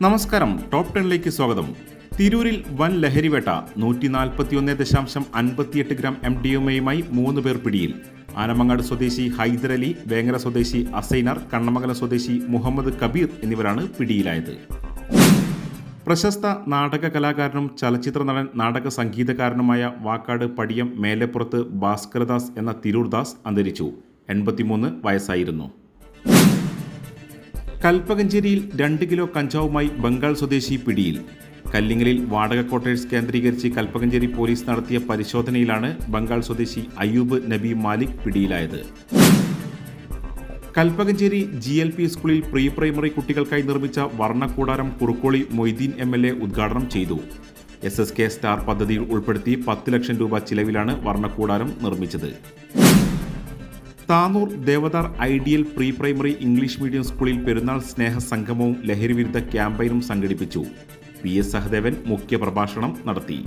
നമസ്കാരം, ടോപ്പ് 10ലേക്ക് സ്വാഗതം. തിരൂരിൽ വൻ ലഹരിവേട്ട. 141.58 ഗ്രാം MDMA-യുമായി 3 പേർ പിടിയിൽ. ആനമങ്ങാട് സ്വദേശി ഹൈദരലി, വേങ്ങര സ്വദേശി അസൈനർ, കണ്ണമംഗലം സ്വദേശി മുഹമ്മദ് കബീർ എന്നിവരാണ് പിടിയിലായത്. പ്രശസ്ത നാടക കലാകാരനും ചലച്ചിത്ര നടൻ, നാടക സംഗീതകാരനുമായ വാക്കാട് പടിയം മേലെപ്പുറത്ത് ഭാസ്കരദാസ് എന്ന തിരൂർദാസ് അന്തരിച്ചു. 83 വയസ്സായിരുന്നു. കൽപ്പകഞ്ചേരിയിൽ 2 കിലോ കഞ്ചാവുമായി ബംഗാൾ സ്വദേശി പിടിയിൽ. കല്ലിങ്ങലിൽ വാടക ക്വാർട്ടേഴ്സ് കേന്ദ്രീകരിച്ച് കൽപ്പകഞ്ചേരി പോലീസ് നടത്തിയ പരിശോധനയിലാണ് ബംഗാൾ സ്വദേശി അയ്യൂബ് നബി മാലിക് പിടിയിലായത്. കൽപ്പകഞ്ചേരി GLP സ്കൂളിൽ പ്രീ പ്രൈമറി കുട്ടികൾക്കായി നിർമ്മിച്ച വർണ്ണക്കൂടാരം കുറുക്കോളി മൊയ്തീൻ MLA ഉദ്ഘാടനം ചെയ്തു. SSK സ്റ്റാർ പദ്ധതിയിൽ ഉൾപ്പെടുത്തി 10 ലക്ഷം രൂപ ചിലവിലാണ് വർണ്ണക്കൂടാരം നിർമ്മിച്ചത്. Tanur Devadar ideal pre primary English medium സ്കൂളിൽ പെരുന്നാൾ സ്നേഹ സംഗമവും ലഹരിവിരുദ്ധ ക്യാമ്പയിനും സംഘടിപ്പിച്ചു. PS സഹദേവൻ മുഖ്യപ്രഭാഷണം നടത്തി.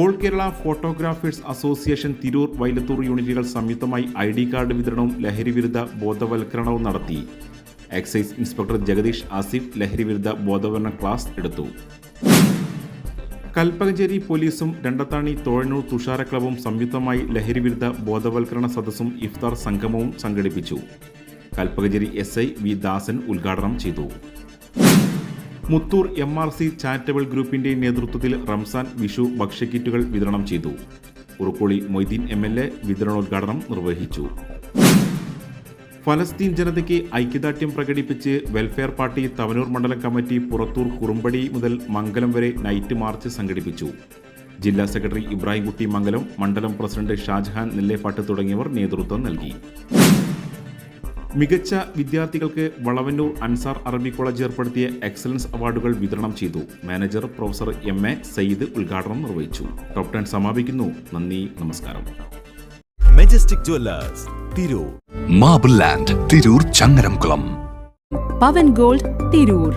All Kerala photographers association Tirur, Vailathur യൂണിറ്റുകൾ സംയുക്തമായി ID കാർഡ് വിതരണവും ലഹരിവിരുദ്ധ ബോധവൽക്കരണവും നടത്തി. എക്സൈസ് ഇൻസ്പെക്ടർ ജഗദീഷ് ആസിഫ് ലഹരിവിരുദ്ധ ബോധവൽക്കരണ ക്ലാസ് എടുത്തു. കൽപ്പകഞ്ചേരി പോലീസും രണ്ടത്താണി തോഴന്നൂർ തുഷാര ക്ലബും സംയുക്തമായി ലഹരിവിരുദ്ധ ബോധവൽക്കരണ സദസ്സും ഇഫ്താർ സംഗമവും സംഘടിപ്പിച്ചു. കൽപ്പകഞ്ചേരി SI വി ദാസൻ ഉദ്ഘാടനം ചെയ്തു. മുത്തൂർ MRC ചാരിറ്റബിൾ ഗ്രൂപ്പിന്റെ നേതൃത്വത്തിൽ റംസാൻ വിഷു ഭക്ഷ്യക്കിറ്റുകൾ വിതരണം ചെയ്തു. കുറുക്കോളി മൊയ്തീൻ MLA വിതരണോദ്ഘാടനം നിർവഹിച്ചു. ഫലസ്തീൻ ജനതയ്ക്ക് ഐക്യദാർഢ്യം പ്രകടിപ്പിച്ച് വെൽഫെയർ പാർട്ടി തവനൂർ മണ്ഡലം കമ്മിറ്റി പുറത്തൂർ കുറുമ്പടി മുതൽ മംഗലം വരെ നൈറ്റ് മാർച്ച് സംഘടിപ്പിച്ചു. ജില്ലാ സെക്രട്ടറി ഇബ്രാഹിംകുട്ടി മംഗലം, മണ്ഡലം പ്രസിഡന്റ് ഷാജഹാൻ നെല്ലേപ്പാട്ട് തുടങ്ങിയവർ നേതൃത്വം നൽകി. മികച്ച വിദ്യാർത്ഥികൾക്ക് വളവന്നൂർ അൻസാർ അറബി കോളേജ് ഏർപ്പെടുത്തിയ എക്സലൻസ് അവാർഡുകൾ വിതരണം ചെയ്തു. മാനേജർ പ്രൊഫസർ MA സയ്യിദ് ഉദ്ഘാടനം നിർവഹിച്ചു. ടോപ്പ് 10 സമാപിക്കുന്നു. നന്ദി, നമസ്കാരം. Majestic jewellers Tirur, marble land Tirur, Changaramkulam. Pavan gold Tirur.